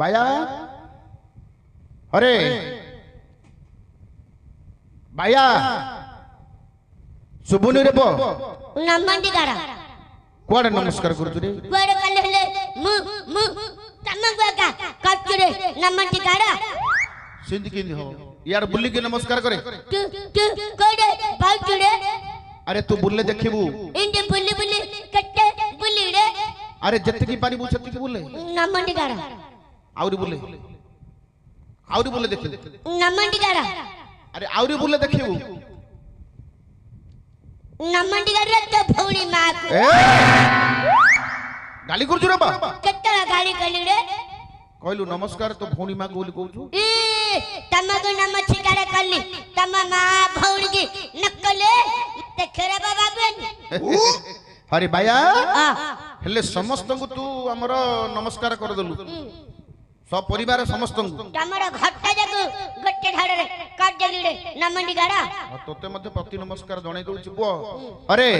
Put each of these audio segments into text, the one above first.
बाया अरे बाया सुबुनी रे बो नमंडी गाड़ा कोड़े नमस्कार करू रे कोड़े कले ले मु मु तमंगा कचरे नमंडी गाड़ा सिंध किंदी हो यार बुल्ली के नमस्कार करे तू कोड़े बाउचुड़े अरे तू बुल्ले देखिबू इंदे बुल्ली बुल्ली कट्टे बुल्ली रे अरे जत्तकी पानी बुछती के बुल्ले नमंडी गाड़ा आउरी बुल्ले देखिबू नमंडी गाड़ा अरे आउरी बुल्ले देखिबू नमंडी गाड़ा तो भौणी मां गाली करछु रे बा केतला गाली कली रे कहलु नमस्कार तो भौणी मां बोली कहछु ए तमगो नमस्कार गाड़ा कली तम मां भौणी की नकले देखरे बाबा बेन अरे बाया हेले समस्त को तू हमर नमस्कार कर दलु सब परिवार समस्त को तमरा घट्टा जगु गट्टे ढाडे रे काट देली रे नमंडी गाड़ा तोते मध्ये प्रति नमस्कार जणे दउछि पुओ अरे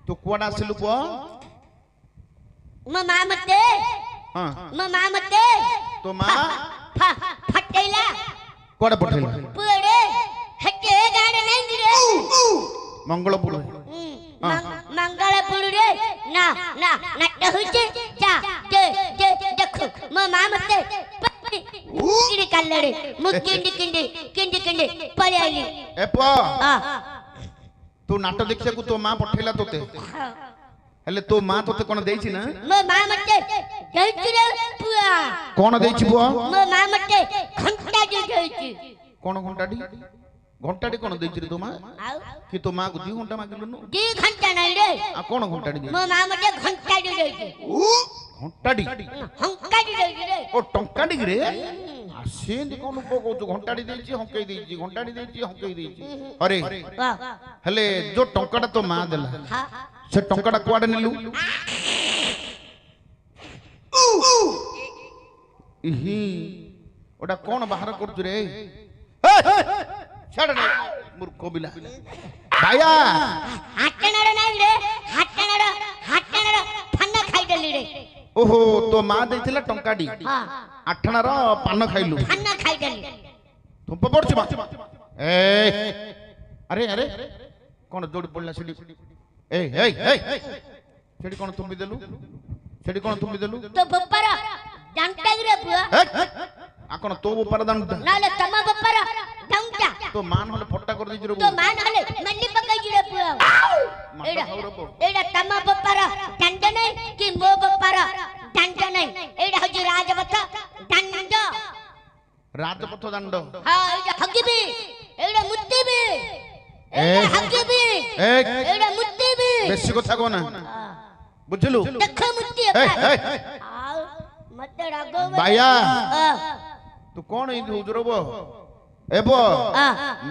तू कोडा आसिलु पुओ म मां मते हां म मां मते तो मां फटेला कोडा पठेला पुड़े हटे गाड़े नहीं रे मंगलपुर मंगलपुर रे ना ना नट होचे जा देखो म मां मते इडी कल्लरे मुकिंडी किंडी किंडी किंडी पले आली ए पो तू नाटक देखिया को तो मां पठेला तोते हेले तो मां तोते कोन देछि ना म मां मते देछि रे पुआ कोन देछि पुआ म मां मते घंटा देछि कोन घंटाडी कोन देछि रे तो मां कि तो मां को 2 घंटा मागिलु न 2 घंटा नहीं रे आ कोन घंटाडी म मां मते घंटा देछि घंटाडी हंकाडी देछि रे ओ टंकाडी रे आ सेंद कोन को को घंटाडी देछि हंकई देछि घंटाडी देछि हंकई देछि अरे हेले जो टंकाडा तो मां देला हां से टंकाडा कुआडे नेलु इही ओडा कोन बाहर करतु रे छाड़ रे मूर्ख बिला भाया हाटनाडा नाही रे हाटनाडा फन्न खाइ देली रे ओहो तो मां देथिला टंकाडी हां आठणार पान खाइलु फन्न खाइ देली तुम पड़छ बा ए अरे अरे कोन जोड़ी पड़ला सिडी ए सेडी कोन तुम भी देलु तो बप्परा जानता रे बुआ आ कोन तो ऊपर दांडा नाले तम बप्परा दांडा तो मान होले फट्टा कर दैछ रे तो मान हले मल्ली पकाई रे बुआ एडा तम बप्परा दंड नहीं कि मो बप्परा दंड नहीं एडा हजू राजपथ दंड हां एडा हगिबी एडा मुत्तीबी एडा हगिबी एडा मुत्तीबी बेसी কথা कोना बुझलु देखो मुत्ती आओ मत रागो बाया तू कोन इ हुजरबो एबो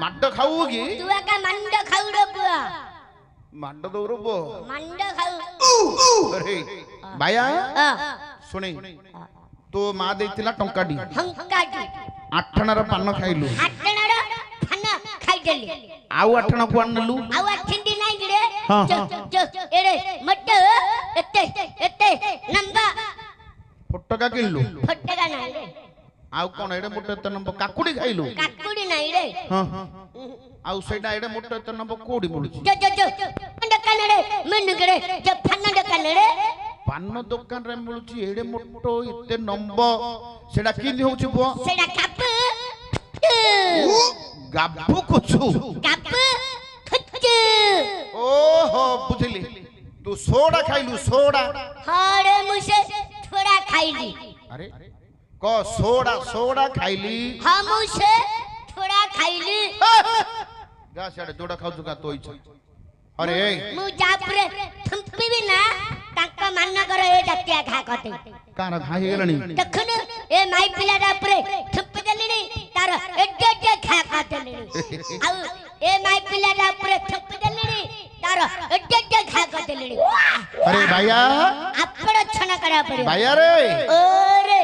माड खाऊ की तू का मंड खाऊ रे बुआ माड दौरबो मंड खाऊ अरे बाया सुनी तो मां देतिला टंकाडी हंकाडी आठणार पान खाइलु आठणार फन खाइ देली आउ आठना को आनलु आउ अठंडी नाही रे हां जो एरे मट एते नंबा फटका किल्लु फटका नाही रे आउ कोन एडे मोटे त नंबर काकुडी खाइलु काकुडी नाही रे हां आउ सेडा एडे मोटे त नंबर कोडी मुडुची जो दुकान रे मन गरे जो फन दुकान रे पान दुकान रे मुडुची एडे मोटो इते नंबर सेडा किनी होउची बो सेडा कप गाबु कुछु कप खच्चू ओहो बुझली तू सोडा खाइलु सोडा हारे मुसे थोड़ा खाइली अरे को सोडा खाइली हम मुसे थोड़ा खाइली जा सेडे जोडा खाउ का तो इछ अरे मु जापरे थंपी भी ना ताका मान कर ए जतिया घा कते कार घा हे गेलनी देखन ए माई पिला जापरे थंपी देलिनी तार एड्डे घा कतेली आ ए माई पिला जापरे थंपी देलिनी तार एड्डे घा कतेली अरे भैया आपड़ छना करा पड़े भैया रे ओरे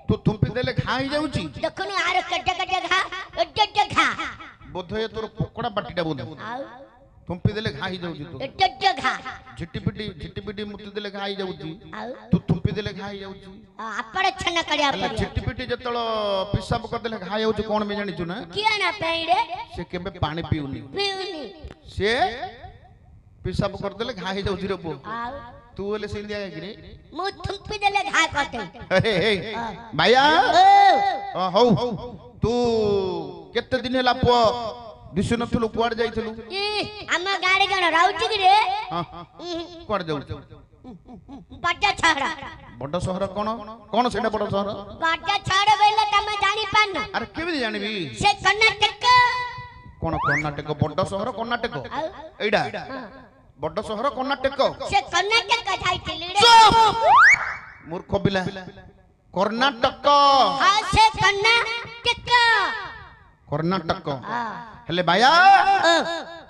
तू थंपी देले घा ही जाउची देखन आर कड्डे घा एड्डे घा ବୋଧେ ତୋର ପକଡା ପାଟିଟା ବୋଧେ ଆଉ ଥୁମ୍ପି ଦେଲେ ଘା ହେଇ ଯାଉଛି ତୁ ଏଡେ ଘା ଝିଟିପିଟି ମୁତି ଦେଲେ ଘା ହେଇ ଯାଉଛି ଆଉ ତୁ ଥୁମ୍ପି ଦେଲେ ଘା ହେଇ ଯାଉଛି ଆପଣ ଛେନା କରିବା ହେଲା ପଡିବ ଝିଟିପିଟି ଯେତେବେଳେ ପିସାବ କରିଦେଲେ ଘା ଯାଉଛି କଣ ବି ଜାଣିଛୁ ନା କିଏ ନା ପେଇରେ ସେ କେବେ ପାଣି ପିଉନି ପିଉନି ସେ ପିସାବ କରିଦେଲେ ଘା ହେଇ ଯାଉଛି ରେ ପୁଅ ଆଉ ତୁ ହେଲେ ସେମିତି ଆଗରେ ମୁଁ ଥୁମ୍ପି ଦେଲେ ଘା କରିଦେବି ଭାଇଆ ଓ ହଉ ତୁ କେତେ ଦିନ ହେଲା ପୁଅ ଦିଶୁ ନଥିଲୁ କୁଆଡେ ଯାଇଥିଲୁ ଆମ ଗାଁରେ ଜଣ ରହୁଛି କି ରେ କୁଆଡେ ଯାଉଛୁ ବଡ ଛହର ବଡ ସହର କଣ କଣ ସେଇଟା ବଡ ସହର ବଡ ଛହର ବୋଇଲେ ତମେ ଜାଣି ପାରୁନ ଆରେ କେମିତି ଜାଣିବି ସେ କର୍ଣ୍ଣାଟକ କଣ କର୍ଣ୍ଣାଟକ ବଡ ସହର କର୍ଣ୍ଣାଟକ ଆଉ ଏଇଟା ବଡ ସହର କର୍ଣ୍ଣାଟକ ସେ କର୍ଣ୍ଣାଟକ ଯାଇଥିଲି ରେ ମୂର୍ଖ ପିଲା କର୍ଣ୍ଣାଟକ ହଁ ସେ କର୍ଣ୍ଣାଟକ ହେଲେ ଭାଇଆ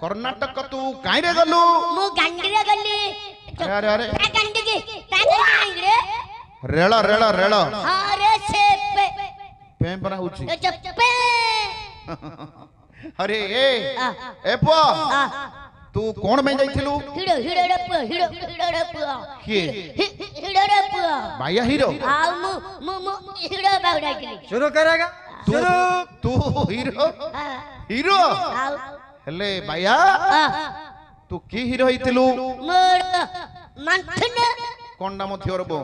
କର୍ଣ୍ଣାଟକ ତୁ କାଇଁରେ ଗଲୁ ମୁଁ ଗାଣ୍ଡିରେ ଗଲି ଆରେ ଆରେ ତା ଗାଣ୍ଡିକି ତା ଗାଣ୍ଡି ରେ ରେଳ ରେଳ ରେଳ ହଁ ରେ ସେ ପେମ୍ପରା ହଉଛି ଏ ଯେ ପେ ଆରେ ଏ ପୁଅ ତୁ କଣ ପାଇଁ ଯାଇଥିଲୁ ହିଡୋ ରେ ପୁଅ ହିଡୋ ରେ ପୁଅ କିଏ ହିଡୋ ରେ ପୁଅ ଭାଇଆ ହିରୋ ଆଉ ମୁଁ ହିଡୋ ବାଉଡାଇଥିଲି शुरू करेगा शुरू ତୁ ହିରୋ ହିରୋ ଆଉ ହେଲେ ଭାଇଆ ତୁ କି ହିରୋ ହେଇଥିଲୁ ମୋର ମନ୍ଥୁନ କଣଟା ମୋ ଥିଅର ବୋ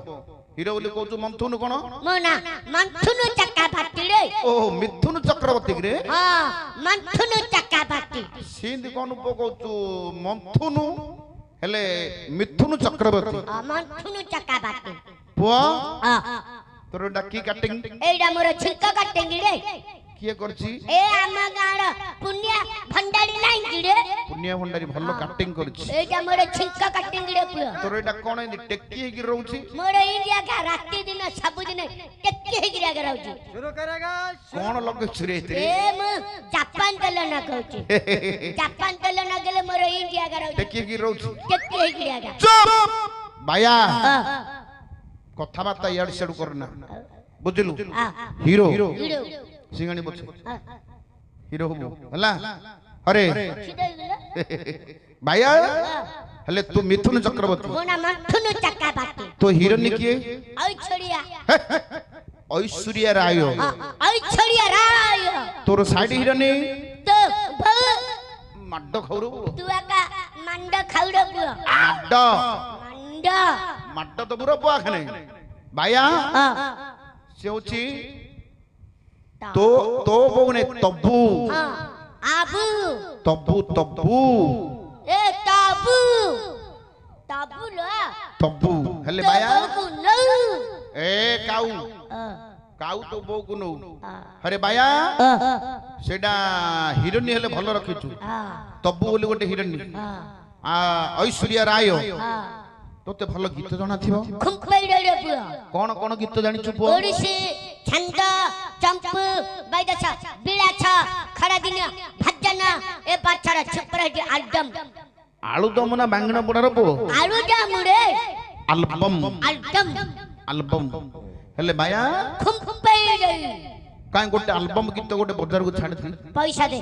ହିରୋ ବୋଲି କହୁଛୁ ମନ୍ଥୁନୁ କଣ ମୋ ନା ମନ୍ଥୁନ ଚକା ବାଟି ରେ ଓ ମିଥୁନ ଚକ୍ରବର୍ତ୍ତୀ ରେ ହଁ ମନ୍ଥୁନ ଚକା ବାଟି ସିନ୍ତି କଣ ପକଉଛୁ ମନ୍ଥୁନୁ ହେଲେ ମିଥୁନ ଚକ୍ରବର୍ତ୍ତୀ ମନ୍ଥୁନ ଚକା ବାଟି ପୁଅ ହଁ ତୋର ଡାକି କାଟିଂ ଏଇଟା ମୋର ଛିଙ୍କ କାଟିଙ୍ଗି ରେ କିଏ କରିଛି ଏ ଆମ ଗାଁର ପୁଣ୍ୟ ଭଣ୍ଡାରୀ ନାଇଁ କି ରେ ପୁଣ୍ୟ ଭଣ୍ଡାରୀ ଭଲ କାଟିଂ କରିଛି ଏଇଟା ମୋର ଛିଙ୍କ କାଟିଙ୍ଗି ରେ ପୁଅ ତୋର ଏଇଟା କଣ ଏମିତି ଟେକି ହେଇକି ରହୁଛି ମୋର ଏଇ ଜାଗା ରାତି ଦିନ ସବୁଦିନ ଟେକି ହେଇକି ଜାଗା ରହୁଛି शुरू करेगा କଣ ଲଗେଇଛୁ ରେ ଏଥିରେ ଏ ମୁଁ ଜାପାନ ତେଲ ନଗଉଛି ଜାପାନ ତେଲ ନଗେଲେ ମୋର ଏଇ ଜାଗା ରହୁଛି ଟେକି ହେଇକି ରହୁଛି ଟେକି ହେଇକି ଜାଗା ଭାଇଆ କଥାବାର୍ତ୍ତା ଇଆଡୁ ସିଆଡୁ କରନା ବୁଝିଲୁ ଆ ହିରୋ ହିଡୋ ସିଙ୍ଗାଣି ବଛ ହିରୋ ହବୁ ହେଲା अरे भाइया हेले तू मिथुन चक्रवर्ती ମୋ ନାମ ମିଥୁନ ଚକ୍ରବର୍ତ୍ତୀ तो हिरोइन किए ऐश्वर्या ऐश्वर्या राय ऐश्वर्या राय तोर साइड हिरोइन तो बहु मड्ड खौरु तू आका मंड खाउड़ पुओ मड्ड मंड मड्ड तो बुरो पुआ खने भाइया से होची तो तो बोने तब्बू आबू तब्बू तब्बू ए ताबू ताबू लो तब्बू हेले भाइया ताबू नो ए काऊ काऊ तो बो गुनो अरे भाइया सेडा हिरोइन हेले भलो रखिछु तब्बू बोली गोटे हिरोइन आ ऐश्वर्या राय तोते भलो गीत जाना थिबो खुंपैडे रे पुओ कोन कोन गीत जानिछु पुओ ओडिसी छंद चंपू बैदछ बिलाछ खरा दिन भजन ए बाछर छपर आलबम आलू दम ना बांगना पड़ार पुओ आलू दम रे एल्बम आलबम एल्बम हेले भाइया खुंपैडे काई गोटे एल्बम गीत गोटे बाजार को छाड़ थी पैसा दे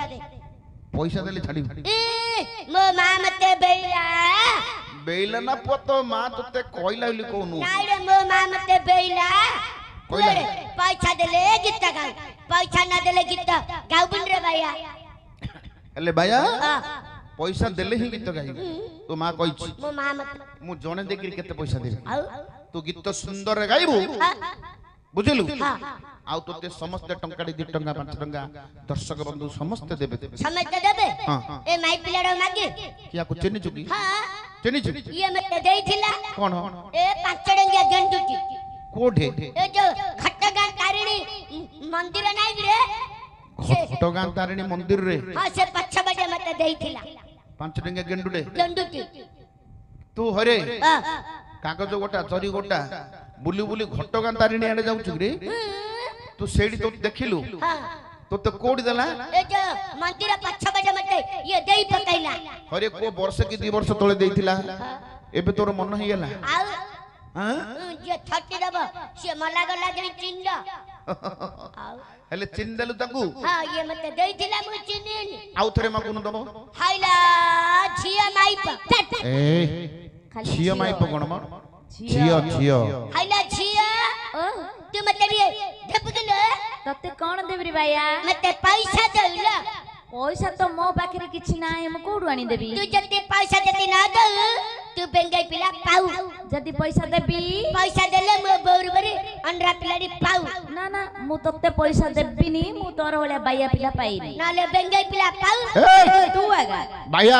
पैसा देले छाड़ी ए मो मा मते बेला बेला ना पुओ तो मां तोते कोइला बोली कोनु नाइ रे मो मा मते बेला कोइला पैसा देले गीत गाय पैसा ना देले गीत गाउबन रे भैया हेले भाइया पैसा देले ही गीत गाई तो मां कहिछि मो मा मते मु जणे देखि केते पैसा देबे आउ तू गीत सुंदर रे गाइबू बुझिलु हां आउ तोते समस्त टंका 2 टंका 5 टंका दर्शक बंधु समस्त देबे समझ देबे हां ए माई पिलाडो मागे किया को चिन्ह चुकी हां चिन्ह चुकी ये मते देइथिला कोन ए 5 टंकिया गेंडुटी कोठे ए जो खट्टगां तारिणी मंदिर नाइ रे घटगां तारिणी मंदिर रे हां से पछ बडे मते देइथिला 5 टंका गेंडुडे गेंडुटी तू हरे कागज गोटा चरी गोटा बुली बुली घटगां तारिणी आडे जाउछु रे तू सेडी तो देखिलु हां तो तो कोड देला ए जो मंदिर पछ बडे मते ये देई पकैला हरे को वर्ष की 2 वर्ष तळे देइथिला एबे तोर मन हियला आउ हां जे थट्टी दब से मला गला जणी चिंड आउ हेले चिन्ह देलु ताकू हां ये मते देइथिला मु चिन्हिन आउ थरे मागुनु दबो हाइला झिया माइप ए छियो माइप कोन म छियो छियो हाइला झिया तू मते रे धपकले तते कोन देबरी बाया मते पैसा देला पैसा तो मो पाखरे किछि नाही हम कोडु आनी देबी तू जते पैसा जते ना दे तू बेंगाई पिला पाऊ जदी पैसा देबी पैसा देले मो बौर बरी अंडा पिलाडी पाऊ ना ना मु तते पैसा देबिनी मु तोर होले बाया पिला पाइनी नाले बेंगाई पिला पाऊ तू आगा बाया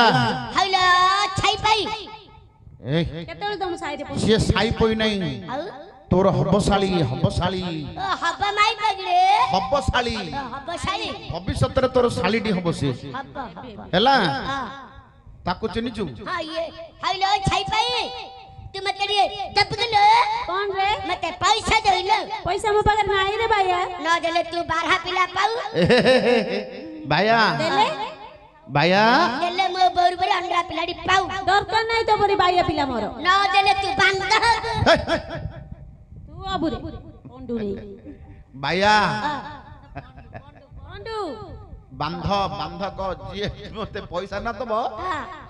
हाइला छाई पाई ए केतल तुम साइड पे से साई पई नहीं तोर हबसाली हबसाली हब माई बगले हबसाली हबसाली भविष्यत रे तोर सालीडी हब से हब हैला हां ताको चिनिचु हां ये हाइला छाई पाई तू मते रे धपकले कौन रे मते पैसा देले पैसा मो पाखरे नाही रे बाया ना देले तू 12 पिला पाऊ बाया देले बाया देले मो बौर बरी अंडा पिलाडी पाऊ दरकार नाही तो बरी बाया पिला मोर ना देले तू बांध तू आबुरे कोंडू रे बाया कोंडू बांध बांध को जे मते पैसा ना दबो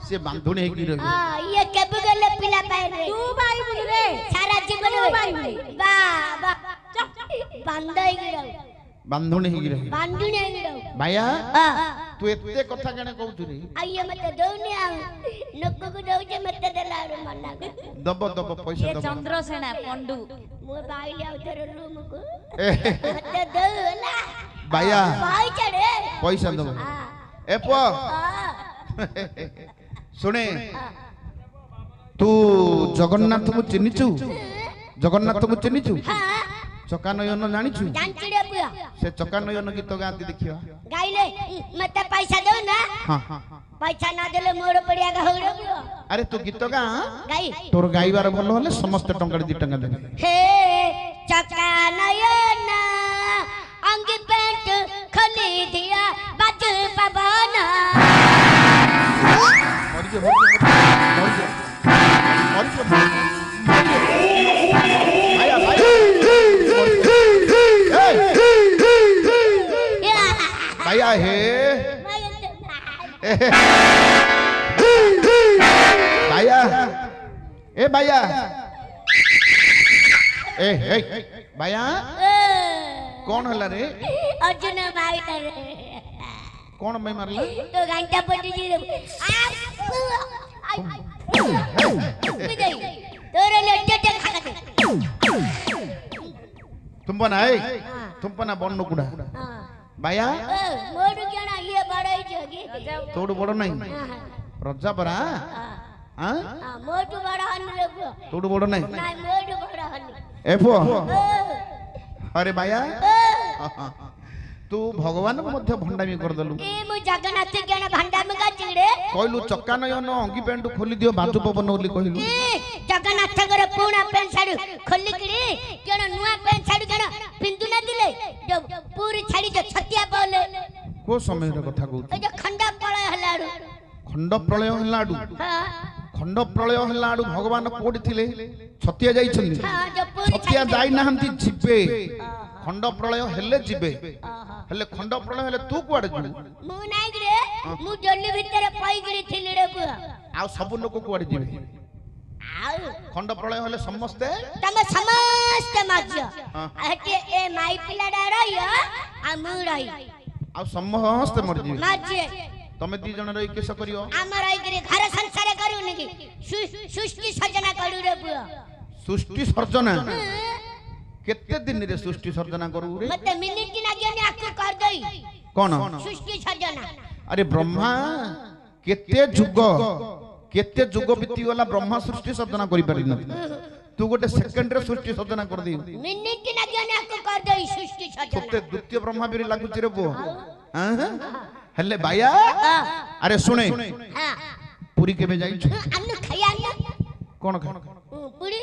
से बांधुनी हेकी रही ये केबे गले पिला पाए रे तू बाई बोल रे सारा जीवन बाई बा बा बांधाई गिरौ बांधुनी हेकी रही बांधुनी गिरौ बाया तू एते कथा केने कहू रे आइए मते दौनी आ नको को दौ जे मते देला रे मना दबो दबो पैसा ये दबो चंद्रसेना कोंडू मो बाई ले उधर रूम को मते दौला बाया बाई चढ़े पैसा दबो ए पो सुने तू जगन्नाथ को चिन्हिचु जगन्नाथ को चिन्हिचु हां चका नयन जानिचु जानची रे बुआ से चका नयन गीत गाती देखियो गाइले मते पैसा दो ना हां हां पैसा ना देले मोर पड़िया गा होरो बुआ अरे तू गीत गा गाई तोर गाइबार भलो हले समस्त टंका 2 टंका दे हे चका नयना अंग पेंट खली दिया बाज पवन मर जो आया भाई हे भैया ए भैया ए भैया कौन हला रे अर्जुन भाई रे कौन मैं मारला तो घंटा पड़ी जी रे तोरे लट्टे खाते तुम बनाए तुम पना बन्नो कुडा भैया मोड़ केना ये बड़ाई जोगी तोड़ बड़ नहीं रजा परा हां मोटू बड़ा हन रे तोड़ बड़ नहीं ना मोटू बड़ा हन एफो अरे भैया तू भगवान को मध्य भंडामी कर दलु ए मु जगन्नाथ केना भंडामी का चिड़े कहलु चक्का नयन अंगी पैंट खोली दियो बाजू पवन बोली कहलु ए जगन्नाथ गर पुणा पेंट साड़ी खोली किड़ी केना नुआ पेंट साड़ी केना पिंदु ना दिले जो पूरी छाड़ी जो छतिया बोले को समय रे कथा कहू ए जो खंडा प्रलय हलाडू खंड प्रलय हलाडू हां खंड प्रलय हलाडू भगवान कोडी थिले छतिया जाई छली हां जो पूरी छतिया जाई नाहंती जिबे खंड प्रलय हेले जिबे हेले खंड प्रलय हेले तू कुआडे जु मु नाइ रे मु जल्ली भीतर पई गिरी थिली रे बुआ आ सब लोग कुआडे जिबे आउ खंड प्रलय हेले समस्ते तमे समस्त माज्य हटे ए माई पिला डरायो आ मु रही आ समस्त मर जिबे माज्य तमे दी जण रही केस करियो हमर आई गिरी घर संसार करू नकी सृष्टि सृजना करू रे बुआ सृष्टि सर्जना केते दिन रे सृष्टि सर्जना करू रे मते मिनिट ना गेनी आकु कर दई कोन सृष्टि सृजना अरे ब्रह्मा केते जुग बीती गला ब्रह्मा सृष्टि सर्जना करि पारि न तू गोटे सेकंड रे सृष्टि सर्जना कर दी मिनिट ना गेनी आकु कर दई सृष्टि सृजना तोते द्वितीय ब्रह्मा भी लागु रे बो हां हल्ले बाया अरे सुने हां पूरी केबे जाई छु अन्नु खाया ना कोन खा पूरी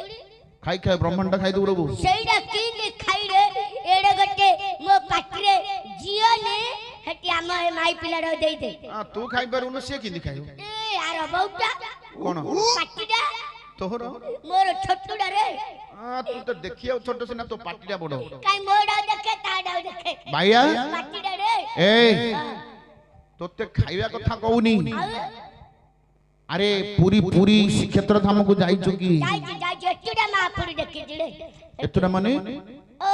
खाई खाई ब्रह्मांड खाई दउ रबो सेइडा की खाई रे एडे गटे मो पाटरे जियो ने हेटी हम माई पिला रो देई दे हां तू खाई पारु न से किनी खाई ए यार बहुटा कोन पाटीडा तोहर मोर छोटुडा रे हां तू तो देखियो छोटो से ना तो पाटीडा बडो काई मोड़ा देखे ताडा देखे भैया पाटीडा रे ए ତୋତେ ଖାଇବା କଥା କହୁନି ଆଉ ଆରେ ପୁରୀ ପୁରୀ ଶ୍ରୀକ୍ଷେତ୍ର ଧାମକୁ ଯାଇଛୁ କି ଯାଇଛି ଏତୁଟା ମହାପୁରୁ ଦେଖିଛି ରେ ଏତୁଟା ମାନେ ଓ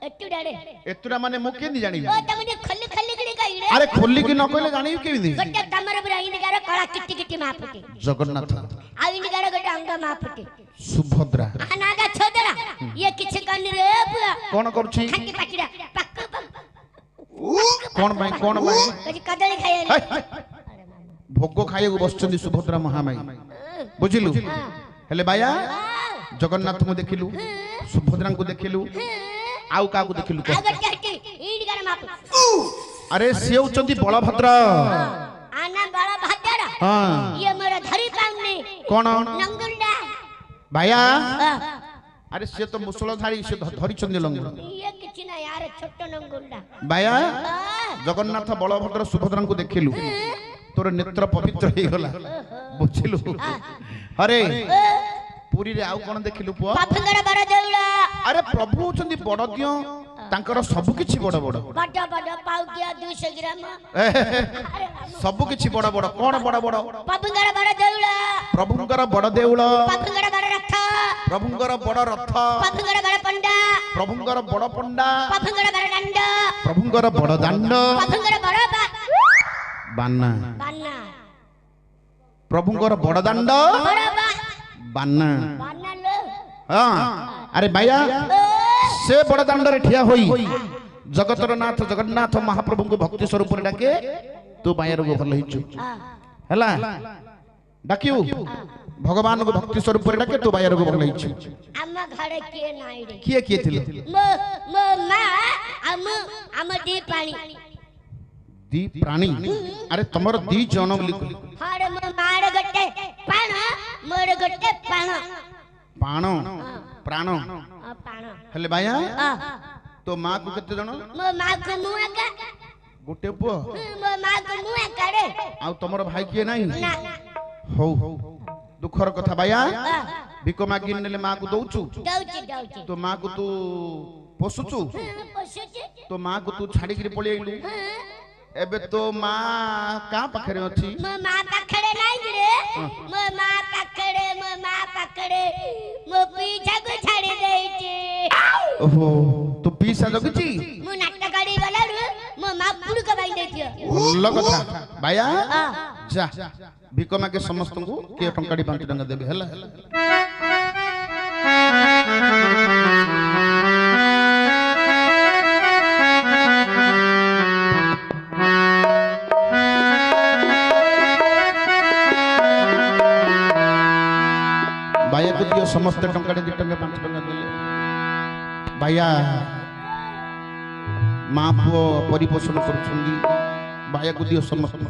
ଏତୁଟା ରେ ଏତୁଟା ମାନେ ମୁଁ କେମିତି ଜାଣିବି ଓ ତମେ ଖଲି ଖଲି ଗଡି କହିଲେ ଆରେ ଖୋଲିକି ନ କହିଲେ ଜାଣିବି କେମିତି ଗୋଟେ ତମର ପୁରା ଇଣ୍ଡିକାର କଳା କିଟି କିଟି ମାପୁଟି ଜଗନ୍ନାଥ ଆଉ ଇଣ୍ଡିକାର ଗୋଟେ ଅଙ୍ଗ ମାପୁଟି ସୁଭଦ୍ରା ନାଗା ଛୋଦରା ଇଏ କିଛି କନି ରେ ପୁଅ କଣ କରୁଛି ଖାକି ପାଟିରା ପାକ କଣ ପାଇଁ କଜି କଦଳୀ ଖାଇଲେ ହାଇ, ହାଇ। ଭୋଗ ଖାଇବାକୁ ବସିଛନ୍ତି ସୁଭଦ୍ରା ମହାମାଇ ବୁଝିଲୁ ହେଲେ ବାୟା ଜଗନ୍ନାଥଙ୍କୁ ଦେଖିଲୁ ସୁଭଦ୍ରାଙ୍କୁ ଦେଖିଲୁ ଆଉ କାହାକୁ ଦେଖିଲୁ କହ? ଆଉ ଗୋଟେ ହଟି ଇଣ୍ଡିକାର ମାପୁ ଆରେ ସିଏ ହଉଛନ୍ତି ବଳଭଦ୍ର ଆନା ବଳ ଭାଦର ହଁ ଇଏ ମୋର ଧରି ପାଉନି କଣ ନଙ୍ଗୁଣ୍ଡା ବାୟା ଆରେ ସିଏ ତ ମୁସଳଧାରୀ ସେ ଧରିଛନ୍ତି ଲଙ୍ଗୁର ଇଏ କିଛି ନା यार ଛୋଟ ନଙ୍ଗୁଣ୍ଡା ବାୟା ଜଗନ୍ନାଥ ବଳଭଦ୍ର ସୁଭଦ୍ରାଙ୍କୁ ଦେଖିଲୁ ତୋର ନେତ୍ର ପବିତ୍ର ହେଇଗଲା ବୁଝିଲୁ ଆରେ ପୁରୀରେ ଆଉ କଣ ଦେଖିଲୁ ପୁଅ ବାପୁଙ୍କର ବଡ ଦେଉଳ ଆରେ ପ୍ରଭୁ ହଉଛନ୍ତି ବଡ ଦିଅ ତାଙ୍କର ସବୁ କିଛି ବଡ ବଡ ବଡ ବଡ ପାଉକିଆ 200 ଗ୍ରାମ ସବୁ କିଛି ବଡ ବଡ କଣ ବଡ ବଡ ବାପୁଙ୍କର ବଡ ଦେଉଳ ପ୍ରଭୁଙ୍କର ବଡ ଦେଉଳ ବାପୁଙ୍କର ବଡ ରଥ ପ୍ରଭୁଙ୍କର ବଡ ରଥ ବାପୁଙ୍କର ବଡ ପଣ୍ଡା ପ୍ରଭୁଙ୍କର ବଡ ପଣ୍ଡା ବାପୁଙ୍କର ବଡ ଦାଣ୍ଡ ପ୍ରଭୁଙ୍କର ବଡ ଦାଣ୍ଡ ବାପୁଙ୍କର ବଡ ବାନା ବାନା ପ୍ରଭୁଙ୍କର ବଡ ଦାଣ୍ଡ ବଡ ବାନା ବାନା लो ହଁ ଆରେ ବାୟା ସେ ବଡ ଦାଣ୍ଡରେ ଠିଆ ହୋଇ ଜଗତର ନାଥ ଜଗନ୍ନାଥ ମହାପ୍ରଭୁଙ୍କୁ ଭକ୍ତି ସ୍ୱରୂପରେ ଡାକେ ତୁ ବାୟା ରୋଗ ଭଲ ହେଇଛୁ ହେଲା ଡାକିବୁ ଭଗବାନଙ୍କୁ ଭକ୍ତି ସ୍ୱରୂପରେ ଡାକେ ତୁ ବାୟା ରୋଗ ଭଲ ହେଇଛୁ ଆମ ଘରେ କିଏ ନାଇଁ ରେ କିଏ କିଏ ଥିଲେ ମୋ ମୋ ମା ଆମ ଦି ପାଣି ଦି ପ୍ରାଣୀ ଆରେ ତମର ଦି ଜଣ ବୋଲି କହିଲି ହରେ ମୋ ମାର ଗୋଟେ ପାଣ ମୋର ଗୋଟେ ପାଣ ପାଣ ପ୍ରାଣ ପାଣ ହେଲେ ବାୟା ତୋ ମା କୁ କେତେ ଜଣ ମୋ ମା କୁ ମୁଁ ଏକା ଗୋଟେ ପୁଅ ମୋ ମା କୁ ମୁଁ ଏକା ରେ ଆଉ ତମର ଭାଇ କିଏ ନାହିଁ ନା ହଉ ଦୁଃଖର କଥା ବାୟା ଭିକ ମାଗି ନେଲେ ମା କୁ ଦଉଛୁ ଦଉଚି ଦଉଚି ତୋ ମା କୁ ତୁ ପୋଷୁଛୁ ପଶୁଚି ତୋ ମା କୁ ତୁ ଛାଡିକିରି ପଳେଇ ଆଇଲୁ ଏବେ ତୋ ମା କାହା ପାଖରେ ଅଛି ମୋ ମା ପାଖରେ ନାଇଁ ରେ ମୋ ମା ପାଖରେ ମୋ ପିଠାକୁ ଛାଡି ଦେଇଛି ଓହୋ ତୁ ପିସା ଜଗିଛି ମୁଁ ନାଟ ଗାଡି ଗଲାରୁ ମୋ ମା ପୁରୁକ ବାଇ ଦେଇଥିବ ଭଲ କଥା ବାୟା ଯା ଭିକ ମାଗେ ସମସ୍ତଙ୍କୁ କିଏ ଟଙ୍କାଟି 5 ଟଙ୍କା ଦେବେ ହେଲା ବାୟାକୁ ଦିଅ ସମସ୍ତେ ଟଙ୍କାଟେ 2 ଟଙ୍କା 5 ଟଙ୍କା ଦେଲେ ବାୟା ମା ପୁଅ ପରିପୋଷଣ କରୁଛନ୍ତି ବାୟାକୁ ଦିଅ ସମସ୍ତେ